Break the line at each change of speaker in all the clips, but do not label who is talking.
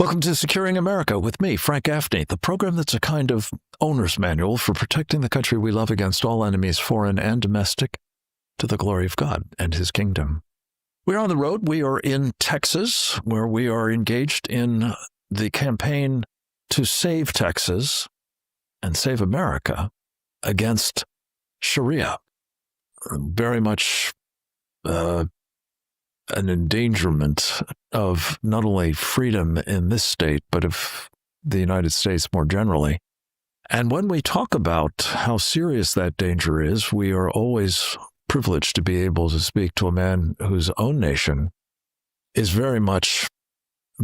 Welcome to Securing America with me, Frank Gaffney, the program that's a kind of owner's manual for protecting the country we love against all enemies, foreign and domestic, to the glory of God and his kingdom. We're on the road. We are in Texas, where we are engaged in the campaign to save Texas and save America against Sharia. Very much an endangerment of not only freedom in this state, but of the United States more generally. And when we talk about how serious that danger is, we are always privileged to be able to speak to a man whose own nation is very much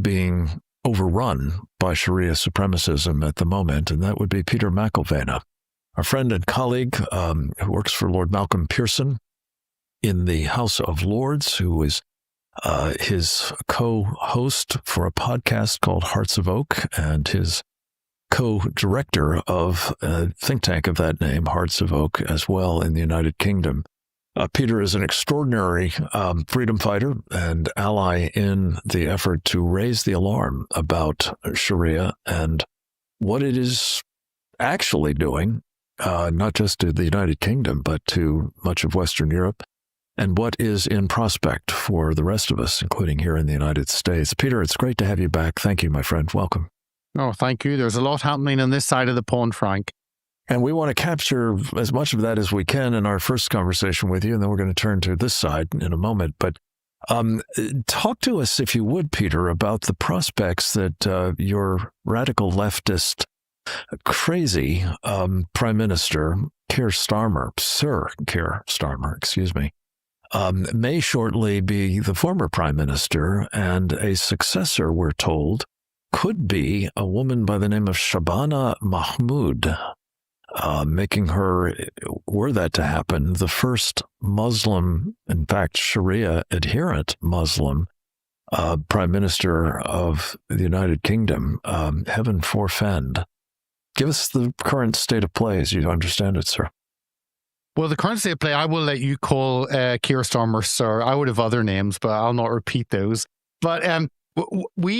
being overrun by Sharia supremacism at the moment, and that would be Peter McIlvena, our friend and colleague who works for Lord Malcolm Pearson in the House of Lords, who is his co-host for a podcast called Hearts of Oak, and his co-director of a think tank of that name, Hearts of Oak, as well in the United Kingdom. Peter is an extraordinary freedom fighter and ally in the effort to raise the alarm about Sharia and what it is actually doing, not just to the United Kingdom, but to much of Western Europe, and what is in prospect for the rest of us, including here in the United States. Peter, it's great to have you back. Thank you, my friend. Welcome.
Oh, thank you. There's a lot happening on this side of the pond, Frank.
And we want to capture as much of that as we can in our first conversation with you, and then we're going to turn to this side in a moment. But talk to us, if you would, Peter, about the prospects that your radical leftist, crazy Prime Minister, Sir Keir Starmer, may shortly be the former Prime Minister, and a successor, we're told, could be a woman by the name of Shabana Mahmood, making her, were that to happen, the first Muslim, in fact, Sharia adherent Muslim Prime Minister of the United Kingdom. Heaven forfend. Give us the current state of play as you understand it, sir.
Well, the current state of play, I will let you call Keir Starmer Sir. I would have other names, but I'll not repeat those. But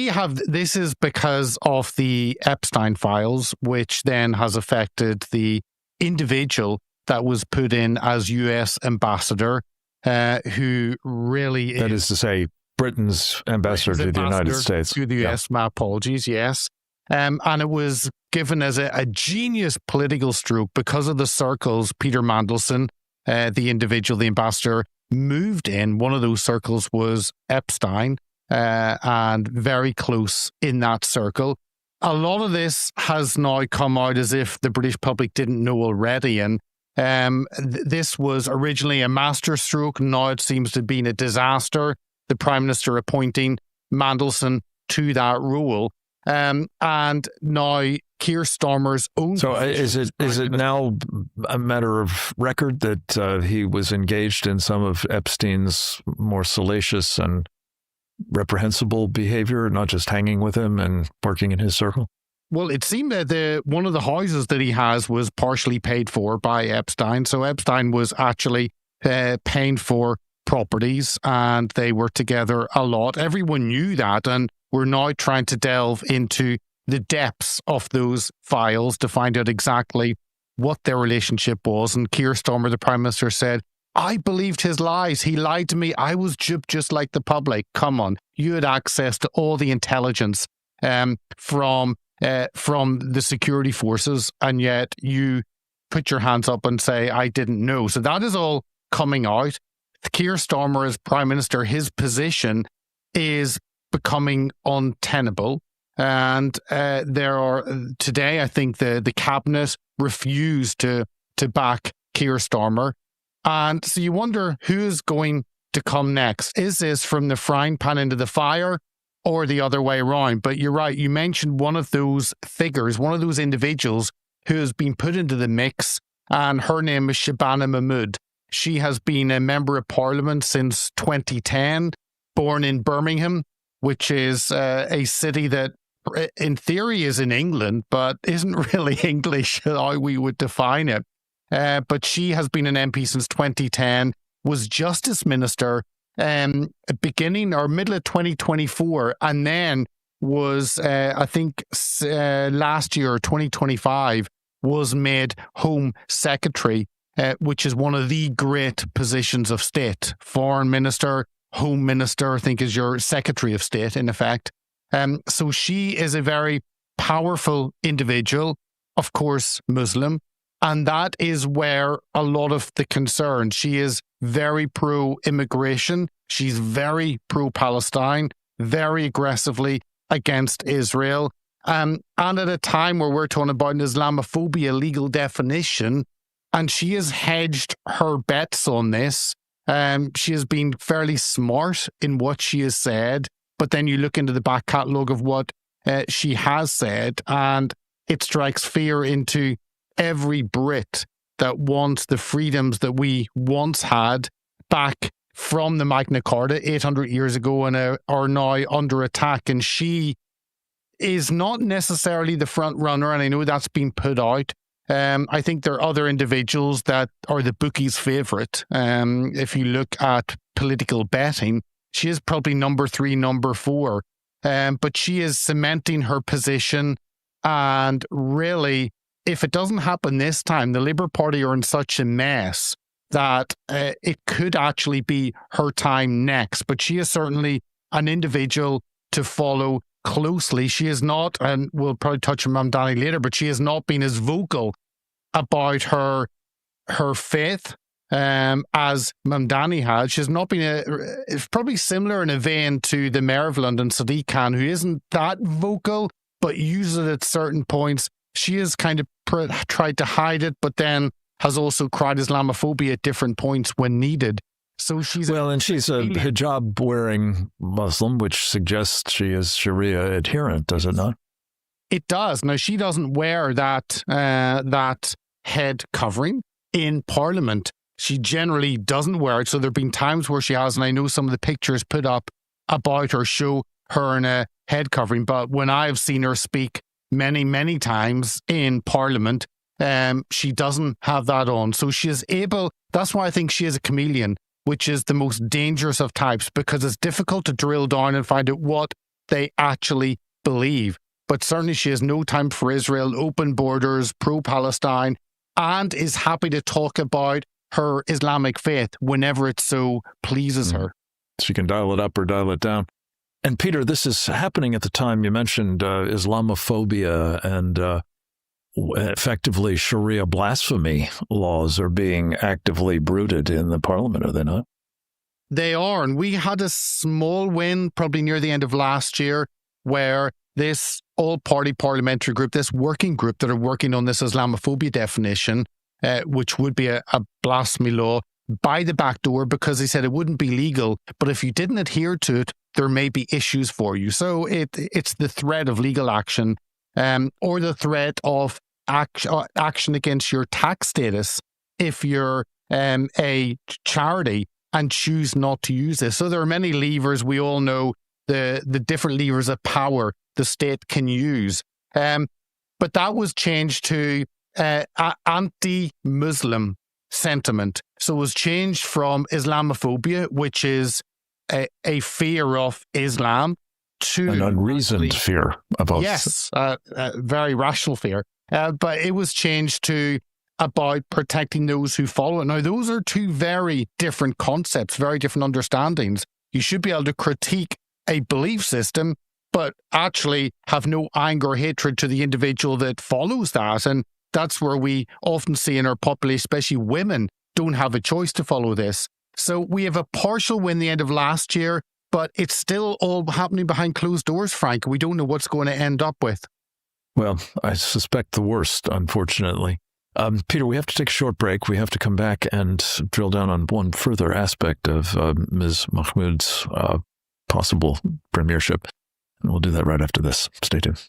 this is because of the Epstein files, which then has affected the individual that was put in as U.S. ambassador, who really
That is to say, Britain's ambassador to the United States.
To the U.S., my apologies, yes. And it was given as a genius political stroke because of the circles Peter Mandelson, the individual, the ambassador, moved in. One of those circles was Epstein, and very close in that circle. A lot of this has now come out as if the British public didn't know already. And this was originally a masterstroke. Now it seems to have been a disaster. The Prime Minister appointing Mandelson to that role. And now Keir Starmer's own...
So is it now a matter of record that he was engaged in some of Epstein's more salacious and reprehensible behavior, not just hanging with him and working in his circle?
Well, it seemed that one of the houses that he has was partially paid for by Epstein. So Epstein was actually paying for properties, and they were together a lot. Everyone knew that, and we're now trying to delve into the depths of those files to find out exactly what their relationship was. And Keir Starmer, the Prime Minister, said, I believed his lies. He lied to me. I was duped just like the public. Come on. You had access to all the intelligence from the security forces, and yet you put your hands up and say, I didn't know. So that is all coming out. Keir Starmer as Prime Minister, his position is becoming untenable. And there are, today, I think the cabinet refused to back Keir Starmer. And so you wonder who's going to come next. Is this from the frying pan into the fire or the other way around? But you're right. You mentioned one of those figures, one of those individuals who has been put into the mix, and her name is Shabana Mahmood. She has been a member of parliament since 2010, born in Birmingham, which is a city that in theory is in England, but isn't really English how we would define it. But she has been an MP since 2010, was Justice Minister beginning or middle of 2024, and then was, I think, last year, 2025, was made Home Secretary, which is one of the great positions of state. Foreign Minister, Home Minister, I think, is your Secretary of State, in effect. So she is a very powerful individual, of course, Muslim. And that is where a lot of the concern. She is very pro-immigration. She's very pro-Palestine, very aggressively against Israel. And at a time where we're talking about an Islamophobia legal definition, and she has hedged her bets on this. She has been fairly smart in what she has said, but then you look into the back catalogue of what she has said, and it strikes fear into every Brit that wants the freedoms that we once had back from the Magna Carta 800 years ago and are now under attack. And she is not necessarily the front runner, and I know that's been put out. I think there are other individuals that are the bookies' favourite. If you look at political betting, she is probably number 3, number 4. But she is cementing her position, and really, if it doesn't happen this time, the Labour Party are in such a mess that it could actually be her time next. But she is certainly an individual to follow closely. She is not, and we'll probably touch on Mamdani later, but she has not been as vocal about her faith as Mamdani has. She has not been it's probably similar in a vein to the Mayor of London, Sadiq Khan, who isn't that vocal, but uses it at certain points. She has kind of tried to hide it, but then has also cried Islamophobia at different points when needed. So she's
a hijab-wearing Muslim, which suggests she is Sharia adherent, does it not?
It does. Now, she doesn't wear that head covering in Parliament. She generally doesn't wear it. So there have been times where she has, and I know some of the pictures put up about her show her in a head covering. But when I've seen her speak many, many times in Parliament, she doesn't have that on. So she is able, that's why I think she is a chameleon, which is the most dangerous of types, because it's difficult to drill down and find out what they actually believe. But certainly she has no time for Israel, open borders, pro-Palestine, and is happy to talk about her Islamic faith whenever it so pleases her.
She can dial it up or dial it down. And Peter, this is happening at the time you mentioned Islamophobia and effectively Sharia blasphemy laws are being actively bruited in the parliament, are they not?
They are. And we had a small win probably near the end of last year where this all-party parliamentary group, this working group that are working on this Islamophobia definition, which would be a blasphemy law, by the back door, because they said it wouldn't be legal, but if you didn't adhere to it, there may be issues for you. So it's the threat of legal action or the threat of action against your tax status if you're a charity and choose not to use this. So there are many levers. We all know the different levers of power the state can use. But that was changed to anti-Muslim sentiment. So it was changed from Islamophobia, which is a fear of Islam, to
an unreasoned fear about.
Yes, a very rational fear. But it was changed to about protecting those who follow it. Now, those are two very different concepts, very different understandings. You should be able to critique a belief system, but actually have no anger or hatred to the individual that follows that. And that's where we often see in our population, especially women, don't have a choice to follow this. So we have a partial win the end of last year, but it's still all happening behind closed doors, Frank. We don't know what's going to end up with.
Well, I suspect the worst, unfortunately. Peter, we have to take a short break. We have to come back and drill down on one further aspect of Ms. Mahmoud's possible premiership. And we'll do that right after this. Stay tuned.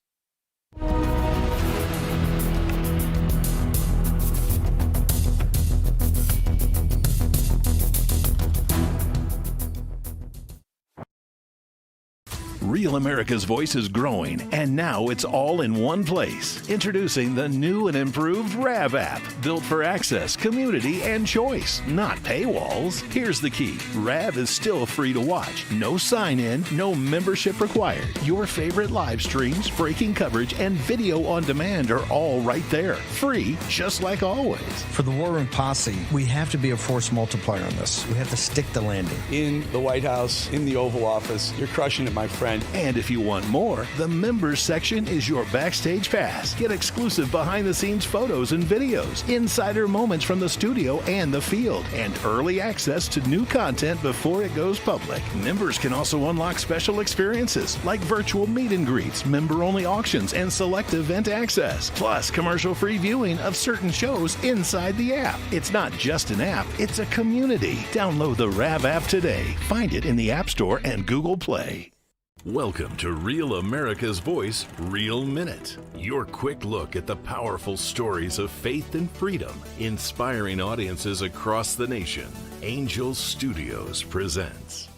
Real America's Voice is growing, and now it's all in one place. Introducing the new and improved RAV app, built for access, community, and choice, not paywalls. Here's the key. RAV is still free to watch. No sign-in, no membership required. Your favorite live streams, breaking coverage, and video on demand are all right there. Free, just like always.
For the War Room Posse, we have to be a force multiplier on this. We have to stick the landing.
In the White House, in the Oval Office, you're crushing it, my friend.
And if you want more, the members section is your backstage pass. Get exclusive behind-the-scenes photos and videos, insider moments from the studio and the field, and early access to new content before it goes public. Members can also unlock special experiences like virtual meet and greets, member-only auctions, and select event access, plus commercial-free viewing of certain shows inside the app. It's not just an app, it's a community. Download the RAV app today. Find it in the App Store and Google Play. Welcome to Real America's Voice, Real Minute. Your quick look at the powerful stories of faith and freedom, inspiring audiences across the nation. Angel Studios presents.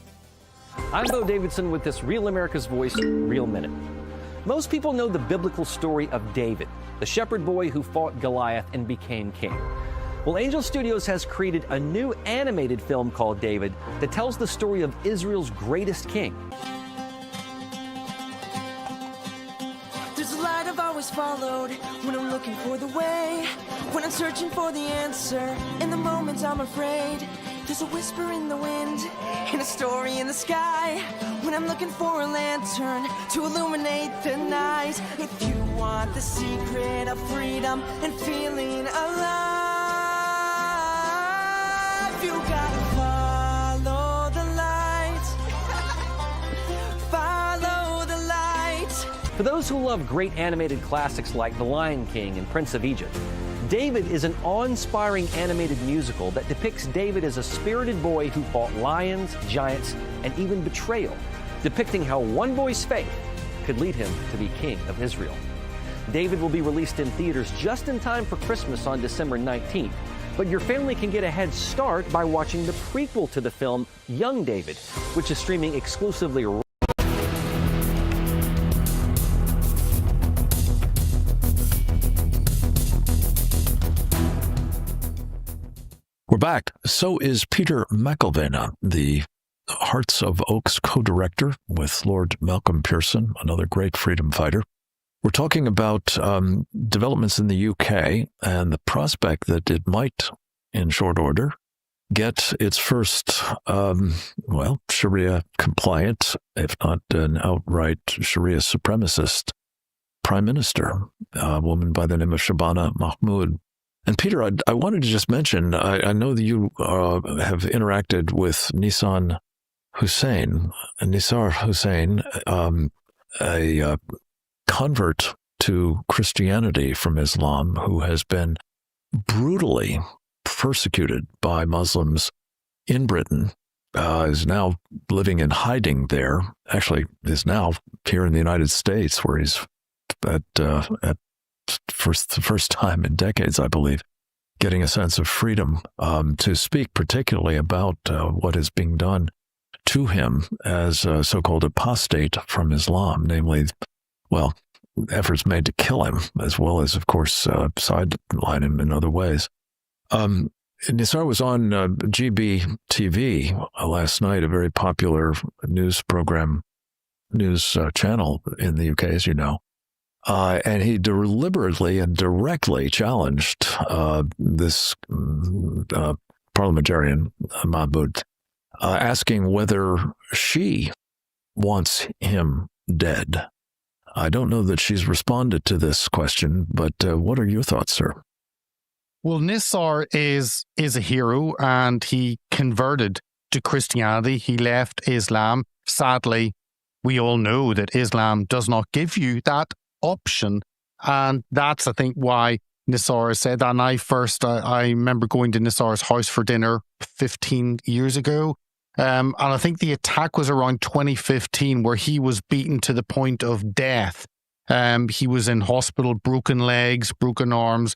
I'm Bo Davidson with this Real America's Voice, Real Minute. Most people know the biblical story of David, the shepherd boy who fought Goliath and became king. Well, Angel Studios has created a new animated film called David that tells the story of Israel's greatest king.
There's a light I've always followed when I'm looking for the way, when I'm searching for the answer, in the moments I'm afraid. There's a whisper in the wind and a story in the sky when I'm looking for a lantern to illuminate the night. If you want the secret of freedom and feeling alive, you gotta follow the light. Follow the light.
For those who love great animated classics like The Lion King and Prince of Egypt, David is an awe-inspiring animated musical that depicts David as a spirited boy who fought lions, giants, and even betrayal, depicting how one boy's faith could lead him to be king of Israel. David will be released in theaters just in time for Christmas on December 19th, but your family can get a head start by watching the prequel to the film, Young David, which is streaming exclusively.
We're back. So is Peter McElveen, the Hearts of Oak's co-director with Lord Malcolm Pearson, another great freedom fighter. We're talking about developments in the UK and the prospect that it might, in short order, get its first, Sharia-compliant, if not an outright Sharia supremacist, prime minister, a woman by the name of Shabana Mahmood. And Peter, I wanted to just mention, I know that you have interacted with Nisar Hussain, a convert to Christianity from Islam who has been brutally persecuted by Muslims in Britain, is now living in hiding there, actually is now here in the United States where he's at the first time in decades, I believe, getting a sense of freedom to speak particularly about what is being done to him as a so-called apostate from Islam, namely, efforts made to kill him, as well as, of course, sideline him in other ways. Nisar was on GB TV last night, a very popular news channel in the UK, as you know. And he deliberately and directly challenged this parliamentarian, Mahmoud, asking whether she wants him dead. I don't know that she's responded to this question, but what are your thoughts, sir?
Well, Nisar is a hero, and he converted to Christianity. He left Islam. Sadly, we all know that Islam does not give you that option, and that's, I think, why Nisar said that. And I remember going to Nisar's house for dinner 15 years ago, and I think the attack was around 2015, where he was beaten to the point of death. He was in hospital, broken legs, broken arms,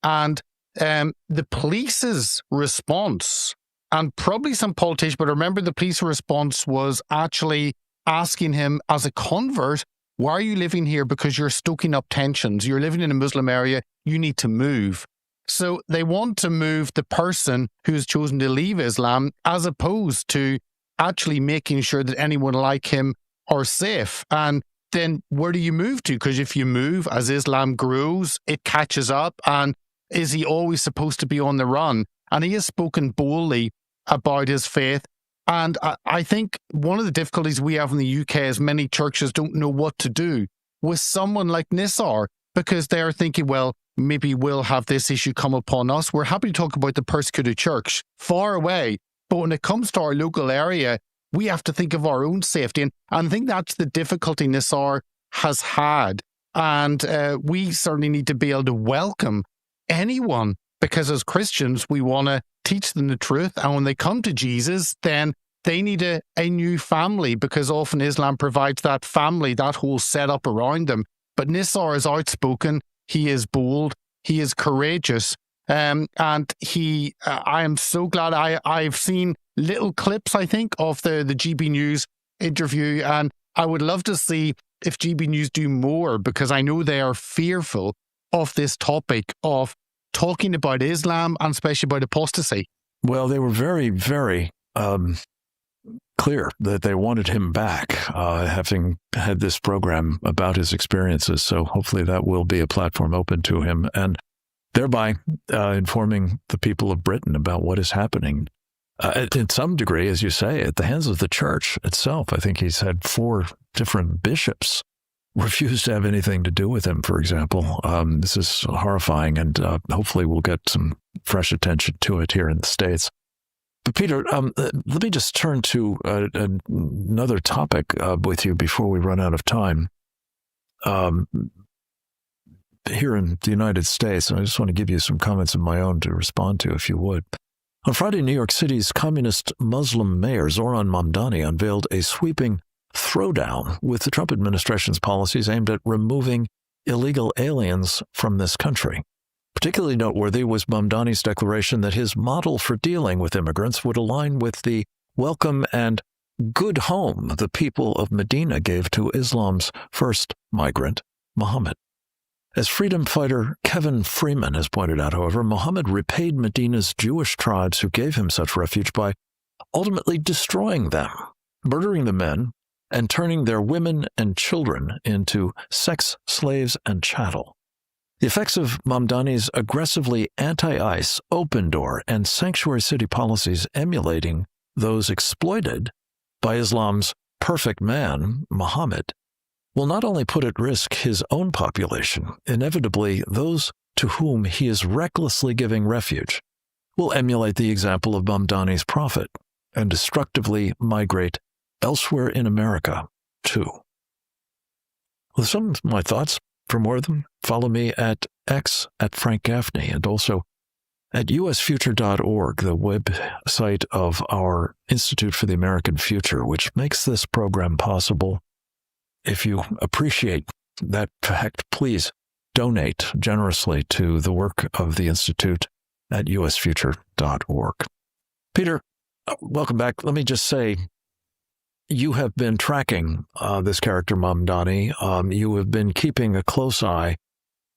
and the police's response, and probably some politicians, but remember the police response was actually asking him as a convert, why are you living here? Because you're stoking up tensions. You're living in a Muslim area. You need to move. So they want to move the person who's chosen to leave Islam, as opposed to actually making sure that anyone like him are safe. And then where do you move to? Because if you move, as Islam grows, it catches up. And is he always supposed to be on the run? And he has spoken boldly about his faith. And I think one of the difficulties we have in the UK is many churches don't know what to do with someone like Nisar, because they're thinking, well, maybe we'll have this issue come upon us. We're happy to talk about the persecuted church far away, but when it comes to our local area, we have to think of our own safety. And I think that's the difficulty Nisar has had. And we certainly need to be able to welcome anyone, because as Christians, we want to teach them the truth. And when they come to Jesus, then they need a new family, because often Islam provides that family, that whole setup around them. But Nisar is outspoken. He is bold. He is courageous. And I am so glad I've seen little clips, I think, of the GB News interview. And I would love to see if GB News do more, because I know they are fearful of this topic of talking about Islam and especially about apostasy.
Well, they were very, very clear that they wanted him back, having had this program about his experiences. So hopefully that will be a platform open to him, and thereby informing the people of Britain about what is happening. In some degree, as you say, at the hands of the church itself. I think he's had 4 different bishops refuse to have anything to do with him, for example. This is horrifying, and hopefully we'll get some fresh attention to it here in the States. But Peter, let me just turn to another topic with you before we run out of time. Here in the United States, and I just want to give you some comments of my own to respond to, if you would. On Friday, New York City's communist Muslim mayor Zoran Mamdani unveiled a sweeping throwdown with the Trump administration's policies aimed at removing illegal aliens from this country. Particularly noteworthy was Mamdani's declaration that his model for dealing with immigrants would align with the welcome and good home the people of Medina gave to Islam's first migrant, Muhammad. As freedom fighter Kevin Freeman has pointed out, however, Muhammad repaid Medina's Jewish tribes who gave him such refuge by ultimately destroying them, murdering the men, and turning their women and children into sex slaves and chattel. The effects of Mamdani's aggressively anti-ICE, open-door, and sanctuary city policies emulating those exploited by Islam's perfect man, Muhammad, will not only put at risk his own population, inevitably those to whom he is recklessly giving refuge will emulate the example of Mamdani's prophet and destructively migrate elsewhere in America, too. With some of my thoughts, for more of them, follow me at X at Frank Gaffney, and also at usfuture.org, the website of our Institute for the American Future, which makes this program possible. If you appreciate that fact, please donate generously to the work of the Institute at usfuture.org. Peter, welcome back. Let me just say, you have been tracking this character, Mamdani. You have been keeping a close eye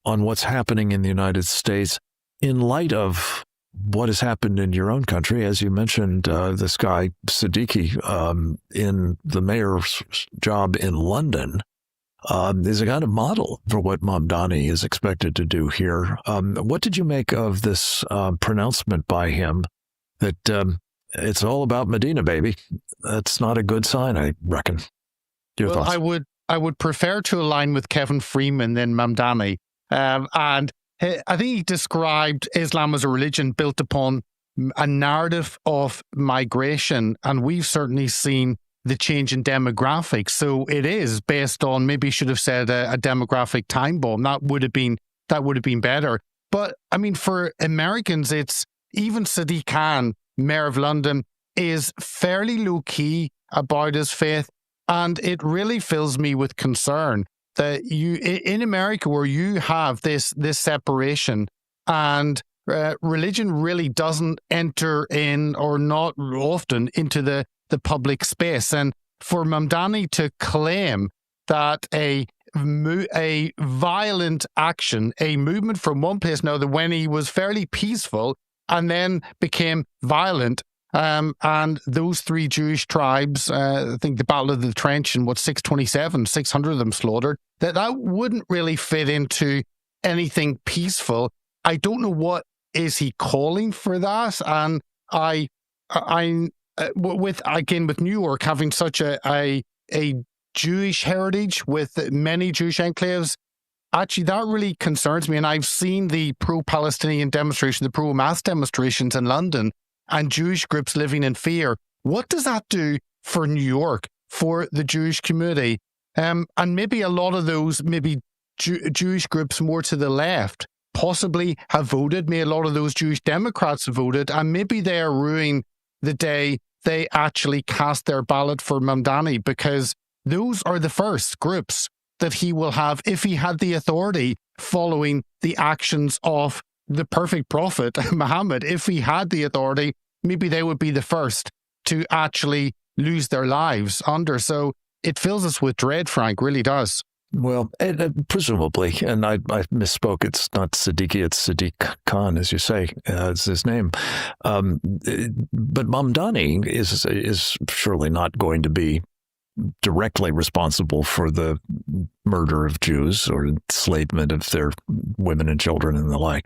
on what's happening in the United States in light of what has happened in your own country. As you mentioned, this guy, Siddiqui, in the mayor's job in London, is a kind of model for what Mamdani is expected to do here. What did you make of this pronouncement by him that it's all about Medina, baby? That's not a good sign, I reckon. Your thoughts?
I would prefer to align with Kevin Freeman than Mamdani. And I think he described Islam as a religion built upon a narrative of migration, and we've certainly seen the change in demographics. So it is based on, maybe should have said a demographic time bomb. That would have been better. But I mean, for Americans, it's even Sadiq Khan, Mayor of London, is fairly low key about his faith, and it really fills me with concern that you in America, where you have this separation, and religion really doesn't enter in, or not often, into the public space. And for Mamdani to claim that a violent action, a movement from one place to another when he was fairly peaceful and then became violent, and those three Jewish tribes, I think the Battle of the Trench in 627, 600 of them slaughtered, that wouldn't really fit into anything peaceful. I don't know what is he calling for that, and with New York having such a Jewish heritage with many Jewish enclaves, actually that really concerns me. And I've seen the pro-Palestinian demonstrations, the pro-Hamas demonstrations in London, and Jewish groups living in fear. What does that do for New York, for the Jewish community? And maybe a lot of those Jewish groups more to the left possibly have voted. Maybe a lot of those Jewish Democrats have voted, and maybe they are ruining the day they actually cast their ballot for Mamdani, because those are the first groups that he will have, if he had the authority, following the actions of the perfect prophet, Muhammad. If he had the authority, maybe they would be the first to actually lose their lives under. So it fills us with dread, Frank, really does.
Well, presumably, and I misspoke. It's not Siddiqui, it's Sadiq Khan, as you say. It's his name. But Mamdani is surely not going to be directly responsible for the murder of Jews or enslavement of their women and children and the like.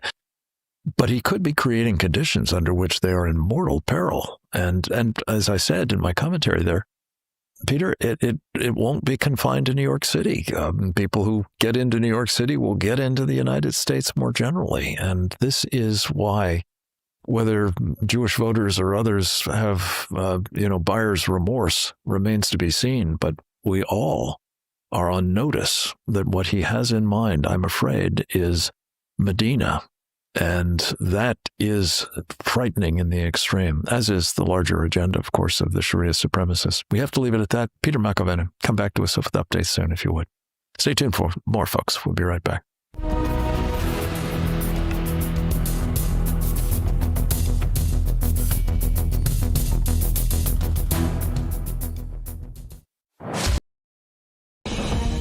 But he could be creating conditions under which they are in mortal peril. And as I said in my commentary there, Peter, it won't be confined to New York City. People who get into New York City will get into the United States more generally. And this is why, whether Jewish voters or others have, buyer's remorse remains to be seen. But we all are on notice that what he has in mind, I'm afraid, is Medina. And that is frightening in the extreme, as is the larger agenda, of course, of the Sharia supremacists. We have to leave it at that. Peter McElvenna, come back to us with updates soon, if you would. Stay tuned for more, folks. We'll be right back.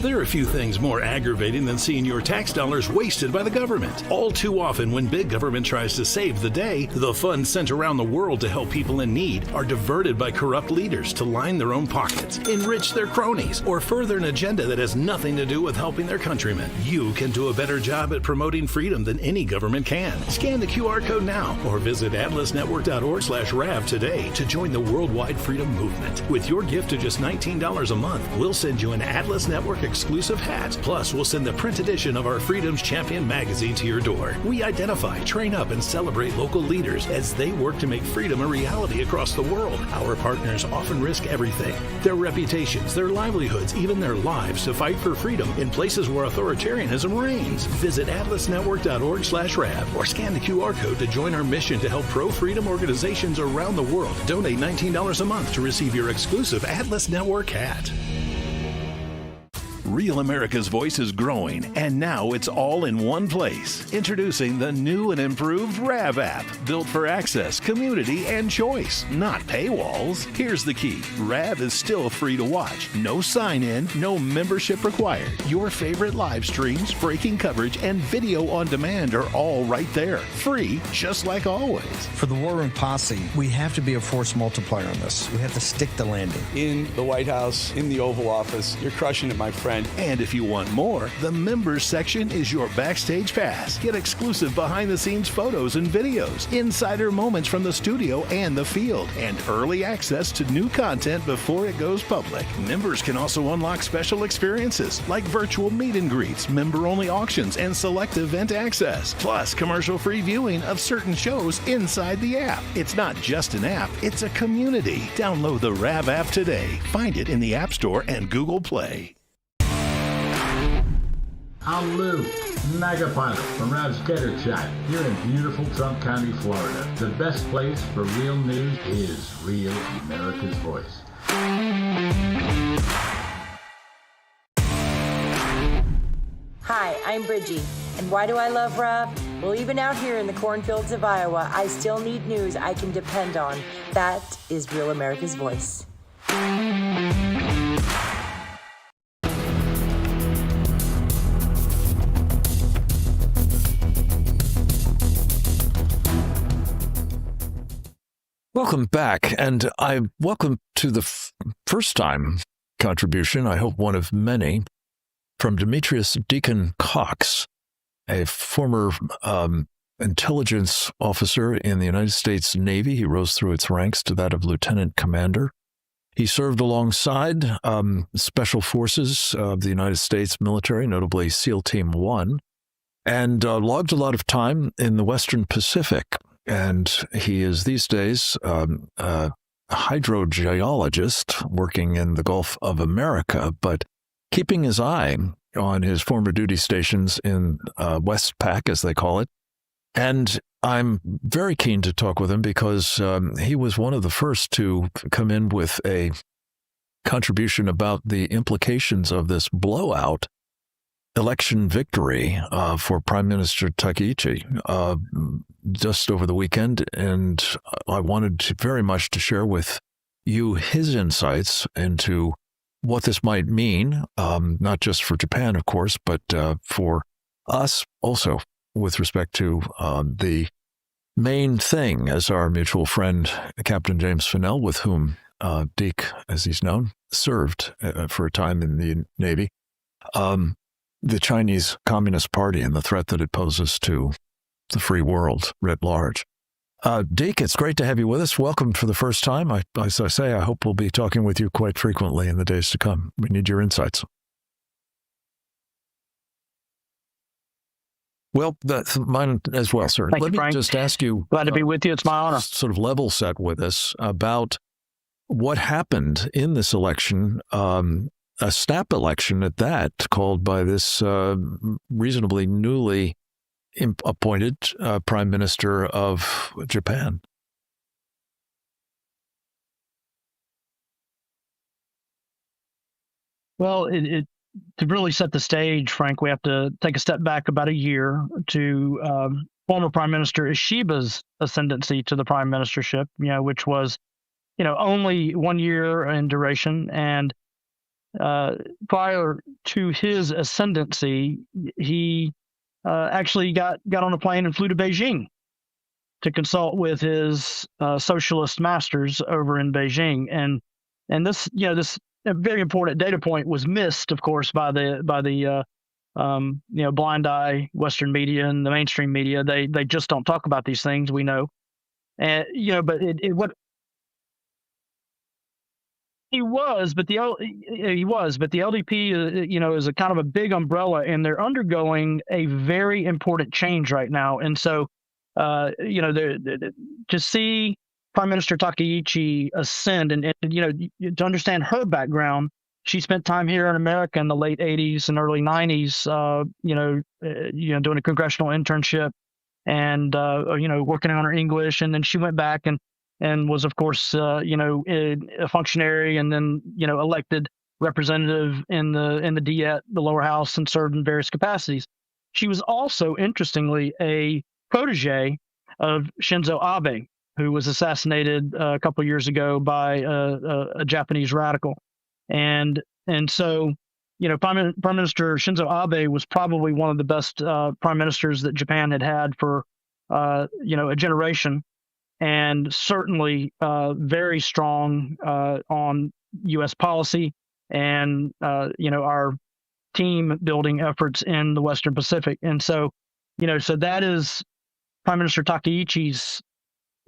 There are a few things more aggravating than seeing your tax dollars wasted by the government. All too often, when big government tries to save the day, the funds sent around the world to help people in need are diverted by corrupt leaders to line their own pockets, enrich their cronies, or further an agenda that has nothing to do with helping their countrymen. You can do a better job at promoting freedom than any government can. Scan the QR code now or visit atlasnetwork.org/RAV today to join the worldwide freedom movement. With your gift of just $19 a month, we'll send you an Atlas Network exclusive hat. Plus, we'll send the print edition of our Freedom's Champion magazine to your door. We identify, train up, and celebrate local leaders as they work to make freedom a reality across the world. Our partners often risk everything: their reputations, their livelihoods, even their lives to fight for freedom in places where authoritarianism reigns. Visit atlasnetwork.org/RAV or scan the QR code to join our mission to help pro-freedom organizations around the world. Donate $19 a month to receive your exclusive Atlas Network hat. Real America's Voice is growing, and now it's all in one place. Introducing the new and improved RAV app, built for access, community, and choice, not paywalls. Here's the key. RAV is still free to watch. No sign-in, no membership required. Your favorite live streams, breaking coverage, and video on demand are all right there. Free, just like always.
For the War Room Posse, we have to be a force multiplier on this. We have to stick the landing.
In the White House, in the Oval Office, you're crushing it, my friend.
And if you want more, the members section is your backstage pass. Get exclusive behind-the-scenes photos and videos, insider moments from the studio and the field, and early access to new content before it goes public. Members can also unlock special experiences like virtual meet and greets, member-only auctions, and select event access. Plus, commercial-free viewing of certain shows inside the app. It's not just an app, it's a community. Download the RAV app today. Find it in the App Store and Google Play.
I'm Lou, MAGA pilot from Rav's Gator Chat here in beautiful Trump County, Florida. The best place for real news is Real America's Voice.
Hi, I'm Bridgie. And why do I love Rav? Well, even out here in the cornfields of Iowa, I still need news I can depend on. That is Real America's Voice.
Welcome back, and I welcome to the first time contribution, I hope one of many, from Demetrius Deacon Cox, a former intelligence officer in the United States Navy. He rose through its ranks to that of lieutenant commander. He served alongside Special Forces of the United States military, notably SEAL Team 1, and logged a lot of time in the Western Pacific. And he is these days a hydrogeologist working in the Gulf of America, but keeping his eye on his former duty stations in Westpac, as they call it. And I'm very keen to talk with him because he was one of the first to come in with a contribution about the implications of this blowout election victory for Prime Minister Takaichi just over the weekend. And I wanted very much to share with you his insights into what this might mean, not just for Japan, of course, but for us also with respect to the main thing, as our mutual friend, Captain James Fennell, with whom Deke, as he's known, served for a time in the Navy, the Chinese Communist Party and the threat that it poses to the free world writ large. Deke, it's great to have you with us. Welcome for the first time. As I say, I hope we'll be talking with you quite frequently in the days to come. We need your insights. Well, that's mine as well, sir.
Thank
Let
you,
me
Frank.
just ask you.
Glad to be with you. It's my honor.
Sort of level set with us about what happened in this election, a snap election at that, called by this reasonably newly appointed Prime Minister of Japan.
Well, to really set the stage, Frank, we have to take a step back about a year to former Prime Minister Ishiba's ascendancy to the prime ministership, which was, only 1 year in duration. And prior to his ascendancy, he actually got on a plane and flew to Beijing to consult with his socialist masters over in Beijing. And this, this a very important data point was missed, of course, by the blind eye Western media and the mainstream media. They just don't talk about these things. We know, and but what he was, but the LDP, is a kind of a big umbrella, and they're undergoing a very important change right now. And so, to see Prime Minister Takaichi ascend, and to understand her background, she spent time here in America in the late '80s and early '90s, doing a congressional internship and working on her English, and then she went back and was, of course, a functionary, and then elected representative in the Diet, the lower house, and served in various capacities. She was also, interestingly, a protege of Shinzo Abe, who was assassinated a couple of years ago by a Japanese radical. And so, Prime Minister Shinzo Abe was probably one of the best prime ministers that Japan had for, a generation, and certainly very strong on U.S. policy and, our team building efforts in the Western Pacific. And so, so that is Prime Minister Takaichi's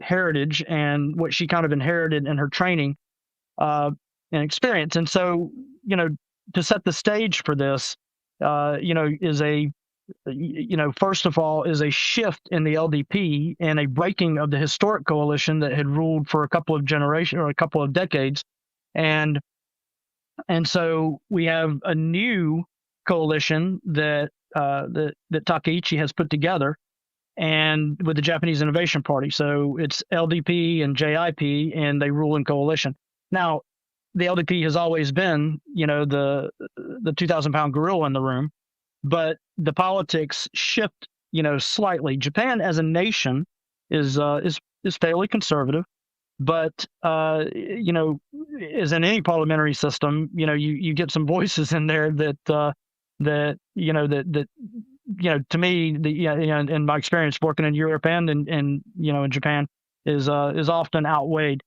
heritage and what she kind of inherited in her training and experience. And so, to set the stage for this, is a, first of all, is a shift in the LDP and a breaking of the historic coalition that had ruled for a couple of generations or a couple of decades. And so we have a new coalition that Takaichi has put together, and with the Japanese Innovation Party. So it's LDP and JIP, and they rule in coalition. Now, the LDP has always been, the 2,000-pound gorilla in the room, but the politics shift, slightly. Japan as a nation is fairly conservative, but as in any parliamentary system, you get some voices in there that to me, in my experience working in Europe and in Japan, is often outweighed.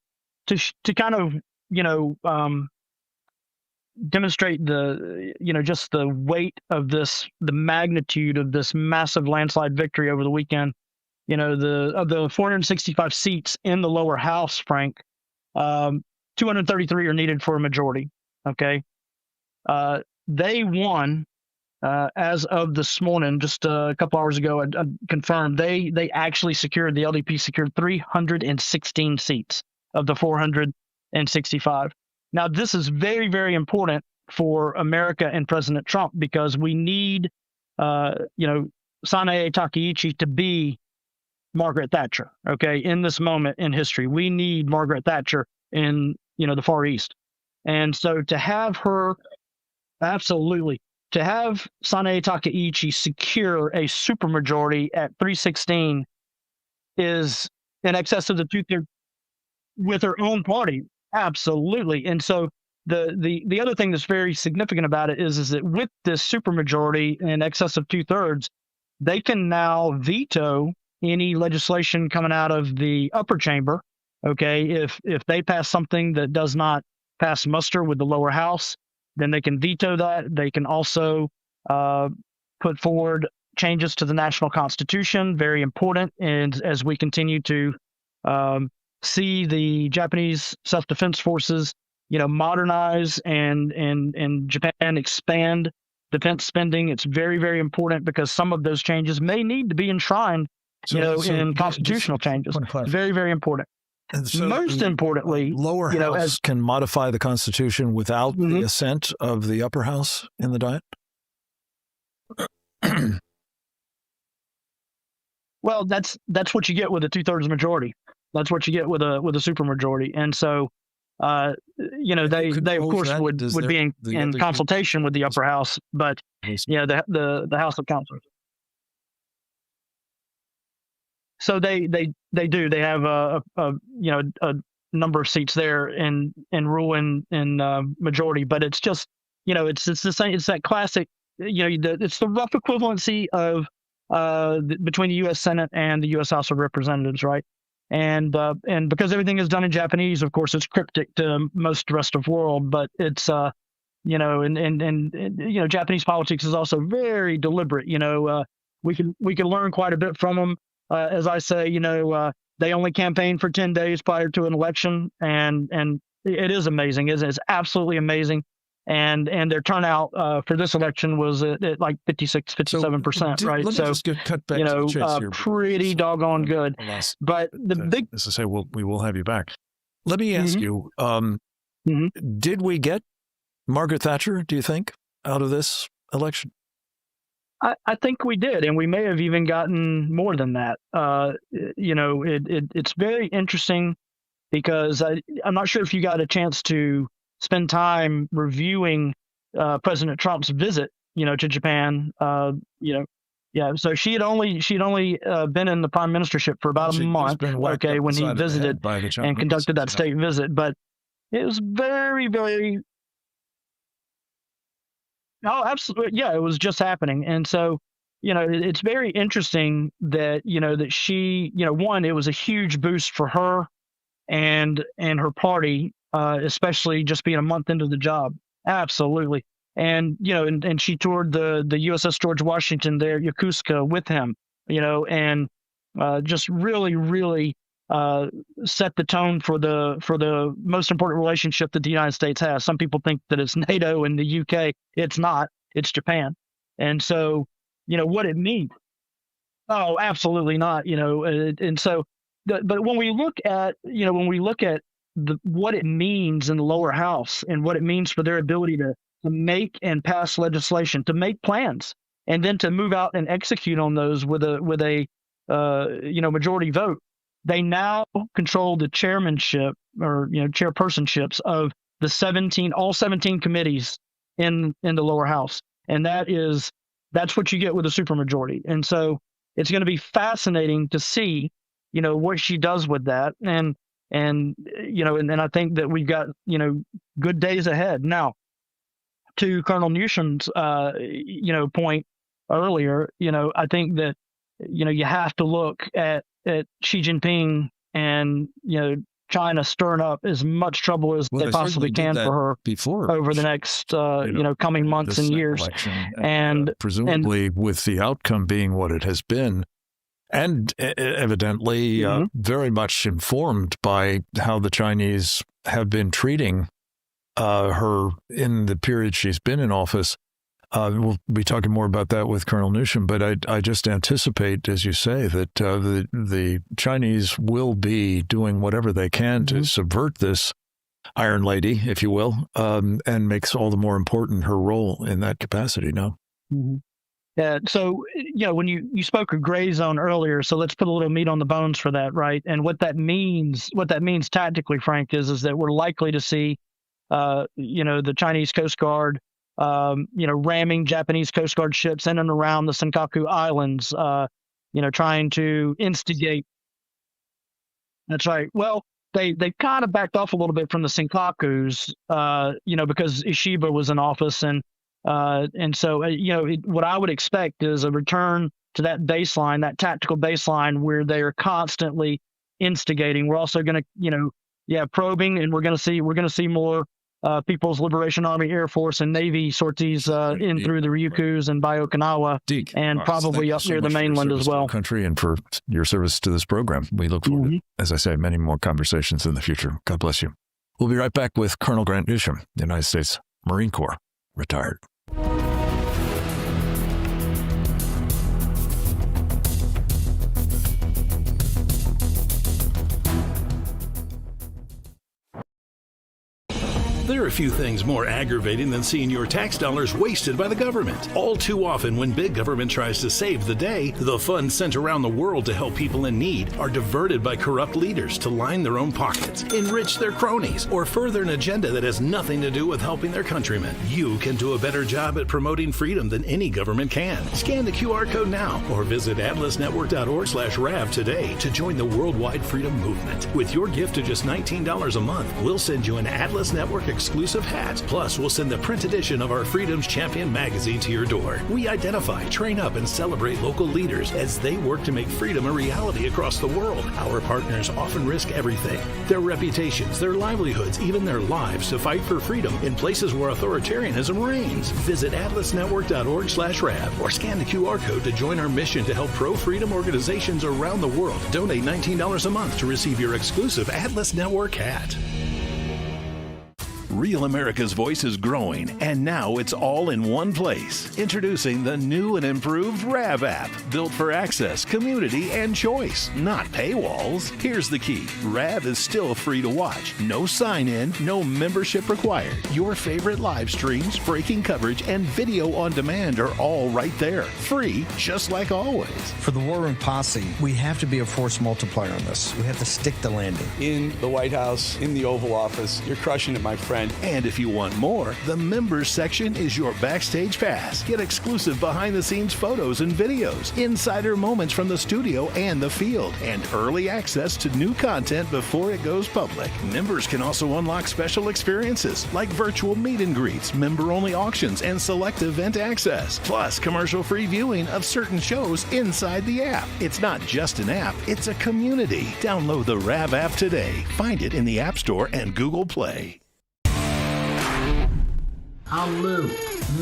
To kind of demonstrate just the weight of this, the magnitude of this massive landslide victory over the weekend. Of the 465 seats in the lower house, Frank, 233 are needed for a majority. Okay. They won, as of this morning, just a couple hours ago, I confirmed they actually secured, the LDP secured 316 seats of the 465. Now, this is very, very important for America and President Trump, because we need, Sanae Takaichi to be Margaret Thatcher. Okay. In this moment in history, we need Margaret Thatcher in, the Far East. And so to have her, absolutely, to have Sanae Takaichi secure a supermajority at 316 is in excess of the two-thirds with her own party. Absolutely. And so the other thing that's very significant about it is that with this supermajority in excess of two-thirds, they can now veto any legislation coming out of the upper chamber. Okay, if they pass something that does not pass muster with the lower house, then they can veto that. They can also put forward changes to the national constitution, very important. And as we continue to see the Japanese self-defense forces, modernize and Japan expand defense spending, it's very, very important, because some of those changes may need to be enshrined, in constitutional changes. Very, very important.
And so
most importantly,
lower house can modify the Constitution without the assent of the upper house in the Diet?
Well, that's what you get with a two-thirds majority. That's what you get with a supermajority. And so, they of course would be in consultation with the upper house, but the House of Councilors. So they do. They have a number of seats there in rule in majority, but it's just it's the same. It's that classic. It's the rough equivalency of between the U.S. Senate and the U.S. House of Representatives, right? And because everything is done in Japanese, of course, it's cryptic to most rest of the world. But it's Japanese politics is also very deliberate. We can learn quite a bit from them. As I say, they only campaign for 10 days prior to an election, and it is amazing. It's absolutely amazing. And their turnout for this election was at like 57%, right?
Let me just cut back to the chase here.
Pretty doggone good. But the big,
as I say, we will have you back. Let me ask you: did we get Margaret Thatcher? Do you think out of this election?
I think we did, and we may have even gotten more than that. It's very interesting, because I'm not sure if you got a chance to spend time reviewing President Trump's visit, to Japan. So she'd only been in the prime ministership for about a month. Okay, when he visited and conducted that state visit, but it was very, very. Oh, absolutely. Yeah, it was just happening. And so, it's very interesting that, that she, one, it was a huge boost for her and her party, especially just being a month into the job. Absolutely. And, and she toured the USS George Washington there, Yokosuka, with him, and just really, really set the tone for the most important relationship that the United States has. Some people think that it's NATO and the UK. It's not. It's Japan. And so, what it means. Oh, absolutely not. And so, but when we look at, what it means in the lower house and what it means for their ability to make and pass legislation, to make plans, and then to move out and execute on those with a majority vote. They now control the chairmanship or chairpersonships of all 17 committees in the lower house, and that's what you get with a supermajority. And so it's going to be fascinating to see what she does with that, and I think that we've got good days ahead. Now, to Colonel Newsom's point earlier, I think that you have to look at Xi Jinping and China stirring up as much trouble as they possibly can for her
before
over the next coming months and years.
And presumably with the outcome being what it has been, and evidently very much informed by how the Chinese have been treating her in the period she's been in office. We'll be talking more about that with Colonel Newsham, but I just anticipate, as you say, that the Chinese will be doing whatever they can to subvert this Iron Lady, if you will, and makes all the more important her role in that capacity now.
Yeah. So, when you spoke of gray zone earlier, so let's put a little meat on the bones for that, right? And what that means tactically, Frank, is that we're likely to see, the Chinese Coast Guard, ramming Japanese Coast Guard ships in and around the Senkaku Islands, trying to instigate. That's right. Well, they kind of backed off a little bit from the Senkakus, because Ishiba was in office, and so what I would expect is a return to that baseline, that tactical baseline, where they are constantly instigating. We're also going to, probing, and we're going to see more People's Liberation Army, Air Force, and Navy sorties in through the Ryukyus and by Okinawa, and probably up near the mainland as well.
Country, and for your service to this program. We look forward to, as I say, many more conversations in the future. God bless you. We'll be right back with Colonel Grant Newsham, United States Marine Corps, retired.
There are a few things more aggravating than seeing your tax dollars wasted by the government. All too often, when big government tries to save the day, the funds sent around the world to help people in need are diverted by corrupt leaders to line their own pockets, enrich their cronies, or further an agenda that has nothing to do with helping their countrymen. You can do a better job at promoting freedom than any government can. Scan the QR code now or visit atlasnetwork.org/RAV today to join the worldwide freedom movement. With your gift of just $19 a month, we'll send you an Atlas Network exclusive hat. Plus, we'll send the print edition of our Freedom's Champion magazine to your door. We identify, train up, and celebrate local leaders as they work to make freedom a reality across the world. Our partners often risk everything: their reputations, their livelihoods, even their lives to fight for freedom in places where authoritarianism reigns. Visit atlasnetwork.org/RAV or scan the QR code to join our mission to help pro-freedom organizations around the world. Donate $19 a month to receive your exclusive Atlas Network hat. Real America's Voice is growing, and now it's all in one place. Introducing the new and improved RAV app, built for access, community, and choice, not paywalls. Here's the key. RAV is still free to watch. No sign-in, no membership required. Your favorite live streams, breaking coverage, and video on demand are all right there. Free, just like always.
For the War Room Posse, we have to be a force multiplier on this. We have to stick the landing.
In the White House, in the Oval Office, you're crushing it, my friend.
And if you want more, the members section is your backstage pass. Get exclusive behind-the-scenes photos and videos, insider moments from the studio and the field, and early access to new content before it goes public. Members can also unlock special experiences like virtual meet and greets, member-only auctions, and select event access. Plus, commercial-free viewing of certain shows inside the app. It's not just an app, it's a community. Download the RAV app today. Find it in the App Store and Google Play.
I'm Lou,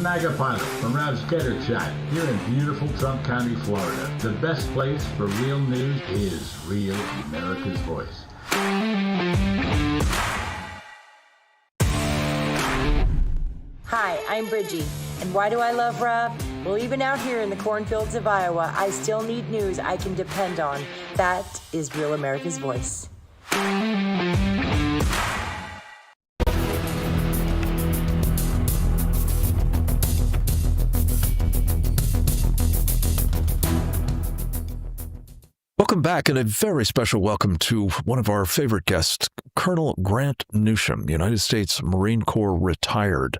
Mega Pilot from Rav's Gator Chat, here in beautiful Trump County, Florida. The best place for real news is Real America's Voice.
Hi, I'm Bridgie. And why do I love Rav? Well, even out here in the cornfields of Iowa, I still need news I can depend on. That is Real America's Voice.
Welcome back, and a very special welcome to one of our favorite guests, Colonel Grant Newsham, United States Marine Corps retired.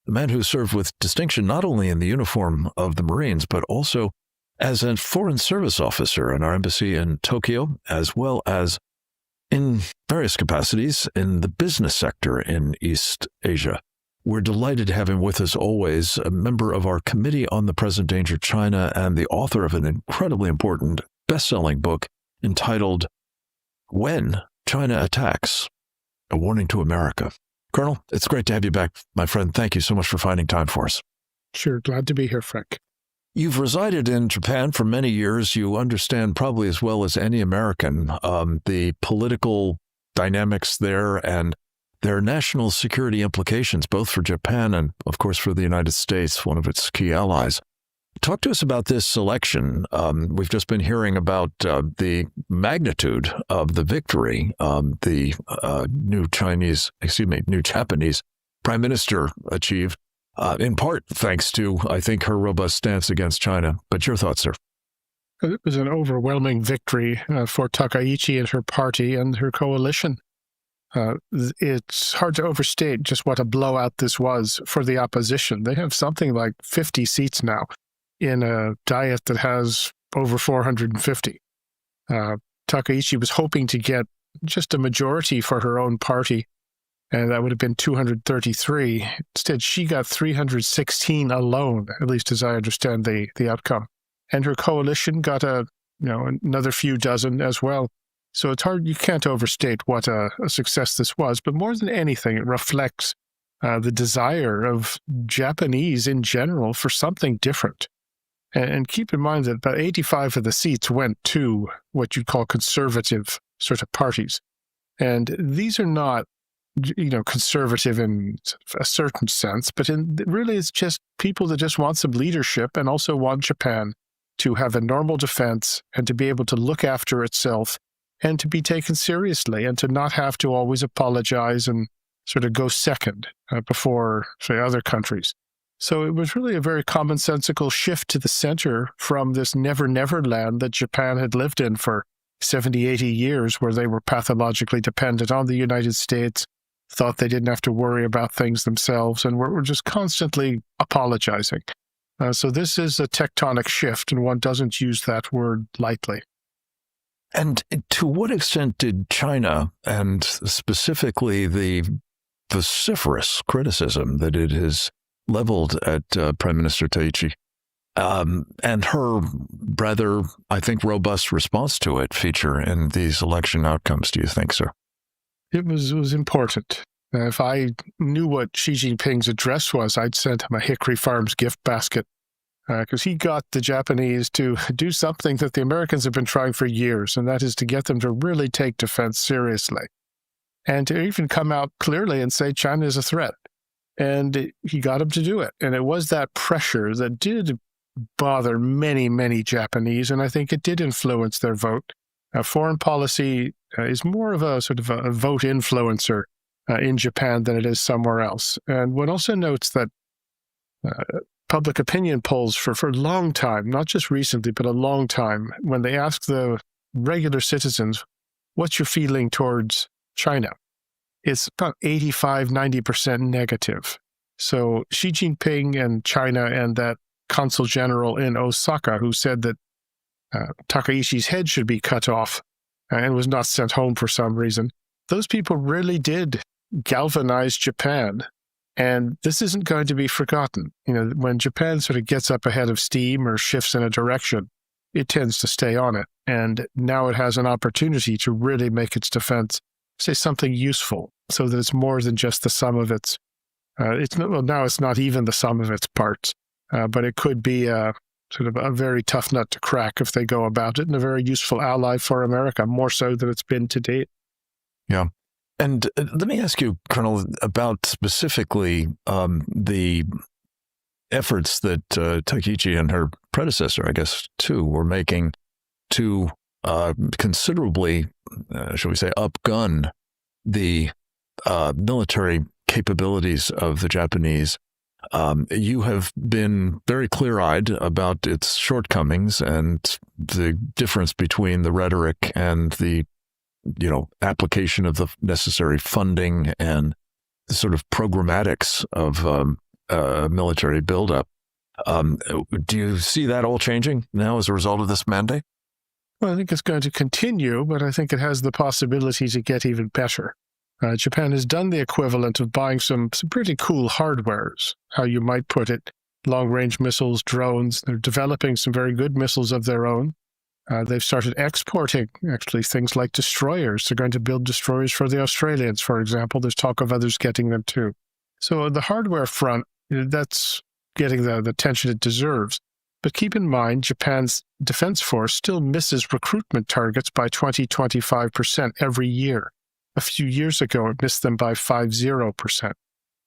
The man who served with distinction not only in the uniform of the Marines, but also as a foreign service officer in our embassy in Tokyo, as well as in various capacities in the business sector in East Asia. We're delighted to have him with us always, a member of our Committee on the Present Danger of China and the author of an incredibly important best-selling book entitled when China attacks. A warning to America. Colonel, it's great to have you back, my friend. Thank you so much for finding time for us.
Sure, glad to be here, Frank.
You've resided in Japan for many years. You understand probably as well as any American the political dynamics there and their national security implications, both for Japan and, of course, for the United States, one of its key allies. Talk to us about this election. We've just been hearing about the magnitude of the victory the new Japanese prime minister achieved, in part thanks to, I think, her robust stance against China. But your thoughts, sir?
It was an overwhelming victory for Takaichi and her party and her coalition. It's hard to overstate just what a blowout this was for the opposition. They have something like 50 seats now in a diet that has over 450. Takaichi was hoping to get just a majority for her own party, and that would have been 233. Instead, she got 316 alone, at least as I understand the outcome. And her coalition got another few dozen as well. So it's hard, you can't overstate what a success this was, but more than anything, it reflects the desire of Japanese in general for something different. And keep in mind that about 85 of the seats went to what you'd call conservative sort of parties. And these are not, conservative in a certain sense, but really it's just people that just want some leadership and also want Japan to have a normal defense and to be able to look after itself and to be taken seriously and to not have to always apologize and sort of go second before, say, other countries. So it was really a very commonsensical shift to the center from this never land that Japan had lived in for 70, 80 years, where they were pathologically dependent on the United States, thought they didn't have to worry about things themselves, and were just constantly apologizing. So this is a tectonic shift, and one doesn't use that word lightly.
And to what extent did China, and specifically the vociferous criticism that it has leveled at Prime Minister Takaichi, and her rather, I think, robust response to it feature in these election outcomes, do you think, sir?
It was important. If I knew what Xi Jinping's address was, I'd send him a Hickory Farms gift basket, because he got the Japanese to do something that the Americans have been trying for years, and that is to get them to really take defense seriously and to even come out clearly and say China is a threat. And he got them to do it. And it was that pressure that did bother many, many Japanese, and I think it did influence their vote. Foreign policy is more of a sort of a vote influencer in Japan than it is somewhere else. And one also notes that public opinion polls for a long time, not just recently, but a long time, when they ask the regular citizens, what's your feeling towards China? It's about 85, 90% negative. So Xi Jinping and China and that consul general in Osaka who said that Takaichi's head should be cut off and was not sent home for some reason, those people really did galvanize Japan. And this isn't going to be forgotten. When Japan sort of gets up ahead of steam or shifts in a direction, it tends to stay on it. And now it has an opportunity to really make its defense, say, something useful, so that it's more than just the sum of its, now it's not even the sum of its parts, but it could be sort of a very tough nut to crack if they go about it, and a very useful ally for America, more so than it's been to date.
Yeah. And let me ask you, Colonel, about specifically the efforts that Takaichi and her predecessor, I guess, too, were making to considerably, shall we say, upgun the military capabilities of the Japanese. You have been very clear-eyed about its shortcomings and the difference between the rhetoric and the application of the necessary funding and the sort of programmatics of military buildup. Do you see that all changing now as a result of this mandate?
Well, I think it's going to continue, but I think it has the possibility to get even better. Japan has done the equivalent of buying some pretty cool hardwares, how you might put it, long-range missiles, drones. They're developing some very good missiles of their own. They've started exporting, actually, things like destroyers. They're going to build destroyers for the Australians, for example. There's talk of others getting them too. So the hardware front, that's getting the attention it deserves. But keep in mind, Japan's defense force still misses recruitment targets by 20-25% every year. A few years ago, it missed them by 50%.